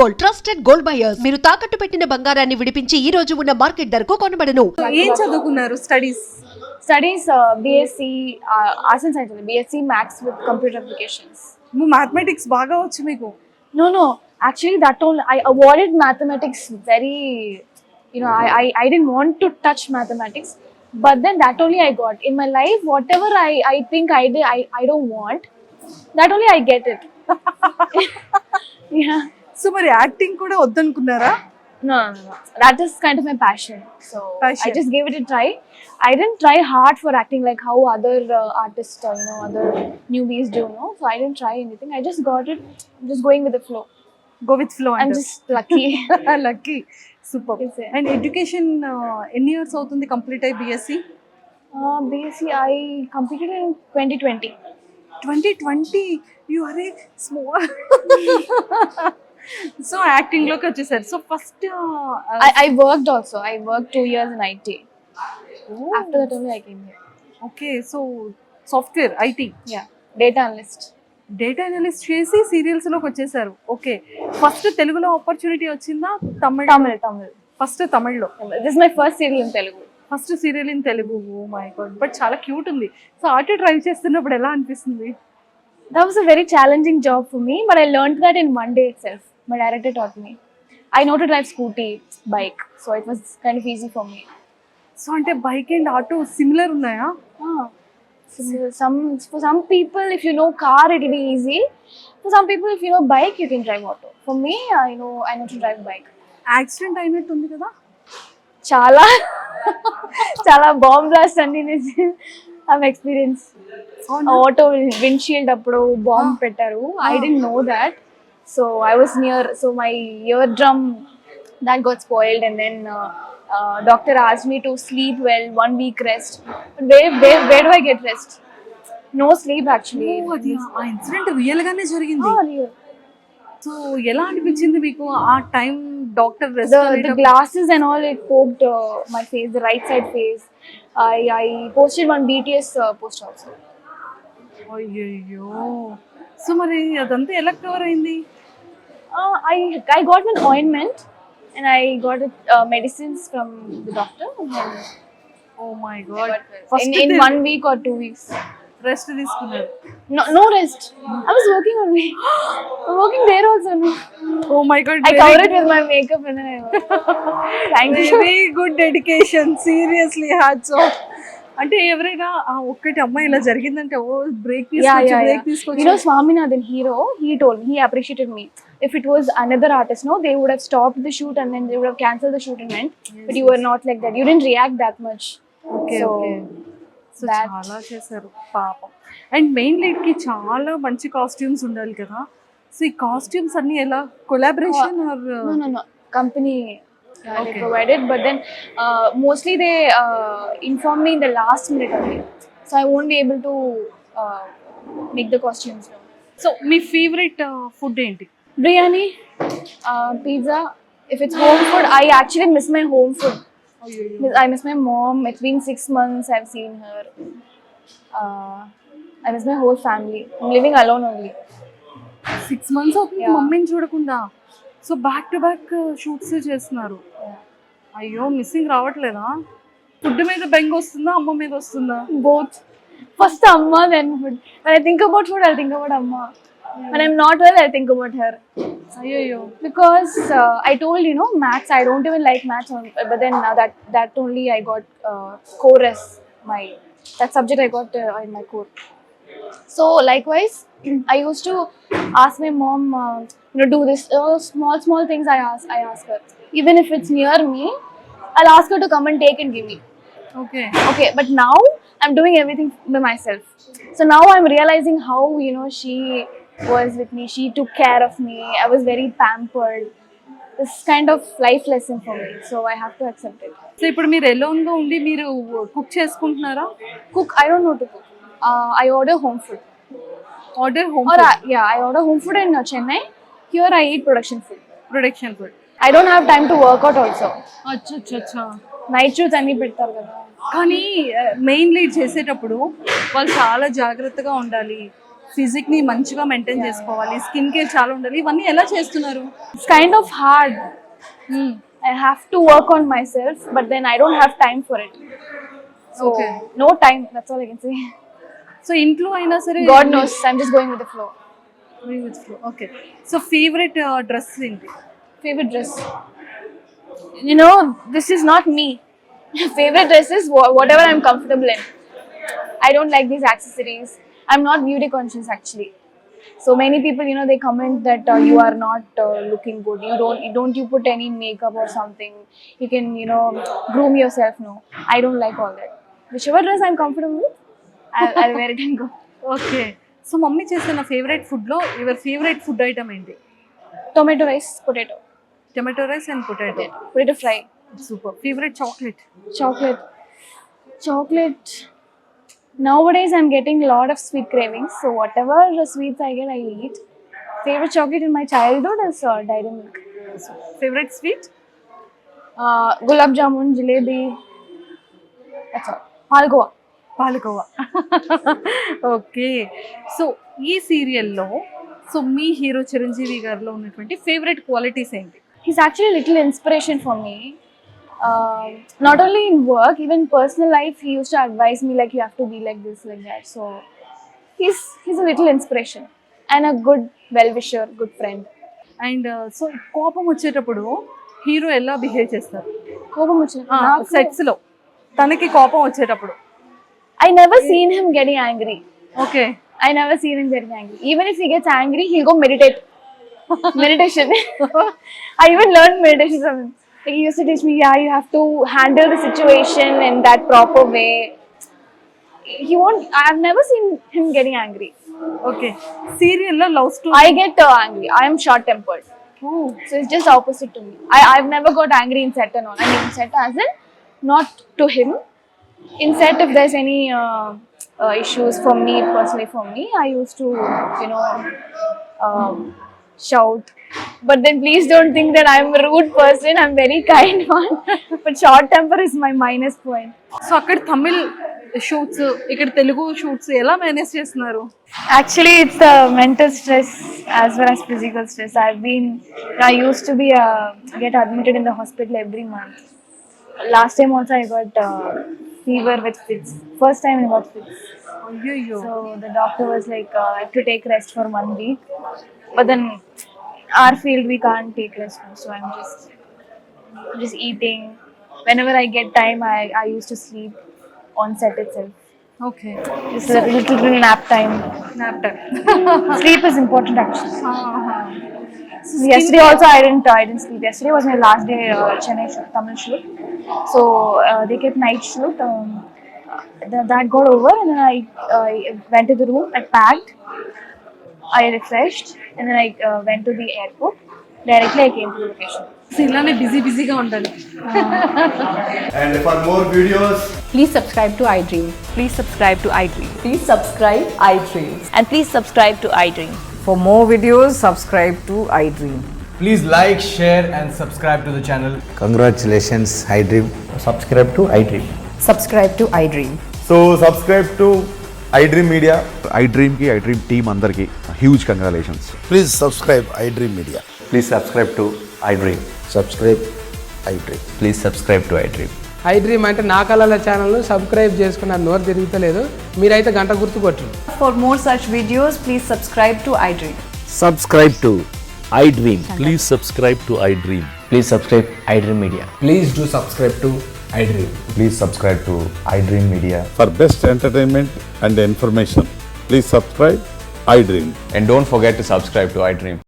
Gold trusted gold buyers మీరు తాకట్టు పెట్టిన బంగారాన్ని విడిపించి ఈ రోజు ఉన్న మార్కెట్ ధరకు కొనబడను. ఏం చదువుకున్నారు studies BSc Arts and Science, BSc Maths with Computer Applications. Mathematics బాగా వచ్చు మీకు. No, actually that only I avoided mathematics very, I didn't want to touch mathematics, but then that only I got in my life. Whatever I think I don't want, that only I get it. Yeah. So మరి acting కూడా వద్దనుకున్నారా? No. That is kind of my passion. So I just gave it a try. I didn't try hard for acting like how other artists, other newbies do. No, so I didn't try anything. I just got it. I'm just going with the flow. Go with flow. I'm just lucky. Lucky. Super. Yes, sir. And education ఎన్ని years అవుతుంది complete అయ్యి BSc? BSc I completed in 2020. 2020. You are a small. So acting లోకి వచ్చేసారు. So first I worked also. I worked 2 years in IT. After that only I came here. Okay. So software IT, Yeah, data analyst. Data analyst చేసి serials లోకి వచ్చేసారు. Okay. First తెలుగులో opportunity వచ్చిందా? Tamil. First తమిళ్లో. This is my first serial in Telugu. First serial in Telugu. Oh my god. But చాలా cute ఉంది. So auto drive చేస్తున్నప్పుడు ఎలా అనిపిస్తుంది? That was a very challenging job for me, but I learned that in one day itself. My director taught me. I know to drive scooty, bike, so it was kind of easy for me. So అంటే bike and auto similar ఉన్నాయా? So for some people, if you know car, it will be easy. For some people, if you know bike, you can drive auto. For me, I know to drive bike. Accident అయినట్టు ఉంది కదా? చాలా bomb blast అన్ని I've experienced. Auto windshield అప్పుడు bomb పెట్టారు. I didn't know that. So I was near. So my eardrum that got spoiled, and then doctor asked me to sleep well, 1 week rest. But where do I get rest? No sleep actually. అది ఆ incident real గానే జరిగింది. Real. So ఎలా అనిపించింది మీకు ఆ time? Doctor The glasses and all, it poked my face, the right side face. I posted one BTS post also. అయ్యయ్యో. So మరి అదంతా ఎలా కవర్ అయింది? I got an ointment and I got medicines from the doctor. And then oh my god. in 1 week or 2 weeks. Rest తీసుకున్నారు? No rest. I was working only. I'm working there also. No. Oh my god. I covered it with my makeup and then I worked. Thank you. Very good dedication. Seriously hats off. అంటే ఎవరైనా ఒక్కటి అమ్మాయి ఇలా జరిగిందంటే ఓ break తీసుకోవచ్చు. You know Swaminathan hero, he told me, he appreciated me. If it was another artist, no, they would have stopped the shoot and then they would have cancelled the shoot and went. But you were not like that. You didn't react that much. Okay. So so చాలా చేశారు పాపం. And main lead కి చాలా మంచి costumes ఉండాలి కదా. So ఈ costumes అన్ని ఎలా collaboration or? No. Company they provided, but then mostly they inform me in the last minute only. So I won't be able to make the costumes. So me favourite food ఏంటి? Biryani, pizza. If it's home food, I actually miss my home food. I miss my mom. It's been 6 months I've seen her. I miss my whole family. I'm living alone only. 6 months అవుతుంది మమ్మీని చూడకుండా. So back to back shoots చేస్తున్నారు. అయ్యో, missing రావట్లేదా? Food మీద బెంగ వస్తుందా, అమ్మ మీద వస్తుందా? Both. First amma, then food. When I think about food, I'll think about amma. When I'm not well, I'll think about her. అయ్యో. Because I told maths, I don't even like maths, but then that only I got core as that subject I got in my core. So likewise, I used to ask my mom, do this small things. I ask her, even if it's near me, I'll ask her to come and take and give me. Okay, but now I'm doing everything by myself. So now I'm realizing how she was with me. She took care of me. I was very pampered. This kind of life lesson for me. So I have to accept it. So ఇప్పుడు మీరు alone గా ఉండి మీరు cook చేసుకుంటున్నారా? Cook, I don't know to cook. I order home food. I order home food in Chennai. Here I eat production food. I don't have time to work out also. అచ్చా. Night shoots అన్ని పెడతారు కదా. కానీ main lead చేసేటప్పుడు వాళ్ళు చాలా జాగ్రత్తగా ఉండాలి. ఫిజిక్ ని మంచిగా మెయింటైన్ చేసుకోవాలి, స్కిన్ కేర్ చాలా ఉండాలి, ఇవన్నీ ఎలా చేస్తున్నారు? It's kind of hard. I have to work on myself, but then I don't have time for it. So Okay. no time. That's all I can say. So ఇంట్లో అయినా సరే God knows. I'm just going with the flow. Okay. So favourite dress ఏంటి? Favorite dress. You know, this is not me. Favorite dress is whatever I'm comfortable in. I don't like these accessories. I'm not beauty conscious actually. So many people, you know, they comment that you are not looking good. You put any makeup or something. You can, you know, groom yourself. No, I don't like all that. Whichever dress I'm comfortable with, I'll wear it and go. Okay. So mummy చేసిన favourite food లో your favourite food item ఏంటి? Tomato rice, potato. Tomato rice and potato. Potato fry. Super. Favourite chocolate? Chocolate. Nowadays I'm getting a lot of sweet cravings. So whatever the sweets I get, I'll eat. Favorite chocolate in my childhood is Dairy Milk. Favourite sweet? Gulab jamun, jalebi. That's all. Palgova. Palkova. Okay. So ఈ సీరియల్లో so మీ hero Chiranjeevi గారిలో ఉన్నటువంటి favourite qualities ఏంటి? He's actually a little inspiration for me. Not only in work, even personal life, he used to advise me like you have to be like this, like that. So he's a little inspiration and a good well-wisher, good friend. And so కోపం వచ్చేటప్పుడు hero ఎలా behave చేస్తారు కోపం వచ్చిన sets లో? తనకి కోపం వచ్చేటప్పుడు I never seen him getting angry. Okay. I never seen him getting angry. Even if he gets angry, he'll go meditate. Meditation. I even learned meditation from him. Like he used to teach me, yeah, you have to handle the situation in that proper way. I've never seen him getting angry. Okay. సీరియల్లో love story? I get angry. I am short tempered. So it's just opposite to me. I've never got angry in set and all. I mean in set as in not to him. In set, if there's any issues for me, personally for me, I used to, you know, shout. But then please don't think that I'm a rude person. I'm very kind one. But short temper is my minus point. So అక్కడ Tamil shoots, ఇక్కడ Telugu shoots ఎలా manage చేస్తున్నారు? Actually, it's the mental stress as well as physical stress. I used to be get admitted in the hospital every month. Last time also I got fever with fits. First time I got fits. అయ్యో. So the doctor was like, I have to take rest for 1 week. But then our field we can't take rest now. So I'm just eating. Whenever I get time, I used to sleep on set itself. Okay. Just a little nap time. Nap time. Sleep is important actually. Yesterday also I didn't sleep. Yesterday was my last day Chennai shoot, Tamil shoot. So they kept night shoot. That got over and then I went to the room. I packed. I refreshed and then I went to the airport. Directly I came to the location. So ఇలానే బిజీగా ఉండాలి. And for more videos, Please subscribe to iDream. Please subscribe to iDream. Please subscribe iDream. And please subscribe to iDream. For more videos, subscribe to iDream. please like, share and subscribe to the channel. Congratulations, iDream. Subscribe to iDream. Subscribe to iDream. So subscribe to iDream Media. iDream ki iDream team అందరికి huge congratulations. Please subscribe iDream Media. Please subscribe to iDream. Subscribe iDream. Please subscribe to iDream. iDream అంటే నా కళల ఛానల్ను subscribe చేసుకున్న నోరు తిరుగుతలేదు, మీరైతే గంట గుర్తు కొట్టండి. For more such videos, please subscribe to iDream. Subscribe to iDream. Please subscribe to iDream. Please subscribe iDream Media. Please do subscribe to iDream. Please subscribe to iDream Media. For best entertainment and information, please subscribe iDream. And don't forget to subscribe to iDream.